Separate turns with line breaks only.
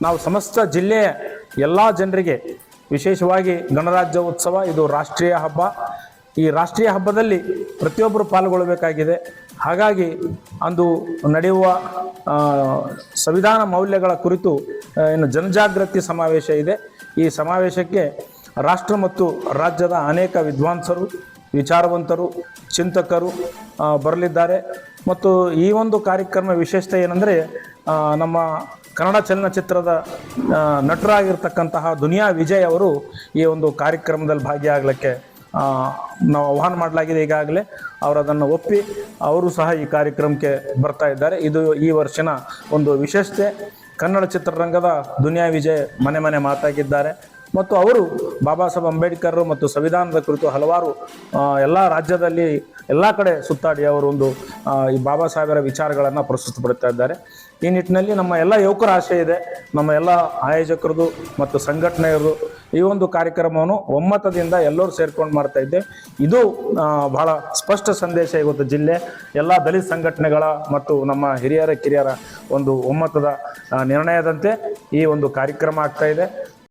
ನಾವು ಸಮಸ್ತ ಜಿಲ್ಲೆಯ ಎಲ್ಲ ಜನರಿಗೆ, ವಿಶೇಷವಾಗಿ ಗಣರಾಜ್ಯ ಉತ್ಸವ ಇದು ರಾಷ್ಟ್ರೀಯ ಹಬ್ಬ. ಈ ರಾಷ್ಟ್ರೀಯ ಹಬ್ಬದಲ್ಲಿ ಪ್ರತಿಯೊಬ್ಬರು ಪಾಲ್ಗೊಳ್ಳಬೇಕಾಗಿದೆ. ಹಾಗಾಗಿ ಅಂದು ನಡೆಯುವ ಸಂವಿಧಾನ ಮೌಲ್ಯಗಳ ಕುರಿತು ಏನು ಜನಜಾಗೃತಿ ಸಮಾವೇಶ ಇದೆ. ಈ ಸಮಾವೇಶಕ್ಕೆ ರಾಷ್ಟ್ರ ಮತ್ತು ರಾಜ್ಯದ ಅನೇಕ ವಿದ್ವಾಂಸರು, ವಿಚಾರವಂತರು, ಚಿಂತಕರು ಬರಲಿದ್ದಾರೆ. ಮತ್ತು ಈ ಒಂದು ಕಾರ್ಯಕ್ರಮ ವಿಶೇಷತೆ ಏನಂದರೆ, ನಮ್ಮ ಕನ್ನಡ ಚಲನಚಿತ್ರದ ನಟರಾಗಿರ್ತಕ್ಕಂತಹ ದುನಿಯಾ ವಿಜಯ್ ಅವರು ಈ ಒಂದು ಕಾರ್ಯಕ್ರಮದಲ್ಲಿ ಭಾಗಿಯಾಗಲಿಕ್ಕೆ ನಾವು ಆಹ್ವಾನ ಮಾಡಲಾಗಿದೆ. ಈಗಾಗಲೇ ಅವರು ಅದನ್ನು ಒಪ್ಪಿ ಅವರು ಸಹ ಈ ಕಾರ್ಯಕ್ರಮಕ್ಕೆ ಬರ್ತಾ ಇದ್ದಾರೆ. ಇದು ಈ ವರ್ಷನ ಒಂದು ವಿಶೇಷತೆ. ಕನ್ನಡ ಚಿತ್ರರಂಗದ ದುನಿಯಾ ವಿಜಯ್ ಮನೆ ಮನೆ ಮಾತಾಗಿದ್ದಾರೆ ಮತ್ತು ಅವರು ಬಾಬಾ ಸಾಹೇಬ್ ಅಂಬೇಡ್ಕರ್ ಮತ್ತು ಸಂವಿಧಾನದ ಕುರಿತು ಹಲವಾರು ಎಲ್ಲ ರಾಜ್ಯದಲ್ಲಿ ಎಲ್ಲ ಕಡೆ ಸುತ್ತಾಡಿ ಅವರು ಒಂದು ಈ ಬಾಬಾ ಸಾಹೇಬರ ವಿಚಾರಗಳನ್ನು ಪ್ರಸ್ತುತಪಡ್ತಾ ಇದ್ದಾರೆ. ಈ ನಿಟ್ಟಿನಲ್ಲಿ ನಮ್ಮ ಎಲ್ಲ ಯುವಕರ ಆಶೆ ಇದೆ, ನಮ್ಮ ಎಲ್ಲ ಆಯೋಜಕರದು ಮತ್ತು ಸಂಘಟನೆಯರದು ಈ ಒಂದು ಕಾರ್ಯಕ್ರಮವನ್ನು ಒಮ್ಮತದಿಂದ ಎಲ್ಲರೂ ಸೇರ್ಕೊಂಡು ಮಾಡ್ತಾ ಇದ್ದೆ. ಇದು ಬಹಳ ಸ್ಪಷ್ಟ ಸಂದೇಶ. ಇವತ್ತು ಜಿಲ್ಲೆ ಎಲ್ಲ ದಲಿತ ಸಂಘಟನೆಗಳ ಮತ್ತು ನಮ್ಮ ಹಿರಿಯರ ಕಿರಿಯರ ಒಂದು ಒಮ್ಮತದ ನಿರ್ಣಯದಂತೆ ಈ ಒಂದು ಕಾರ್ಯಕ್ರಮ ಆಗ್ತಾ ಇದೆ.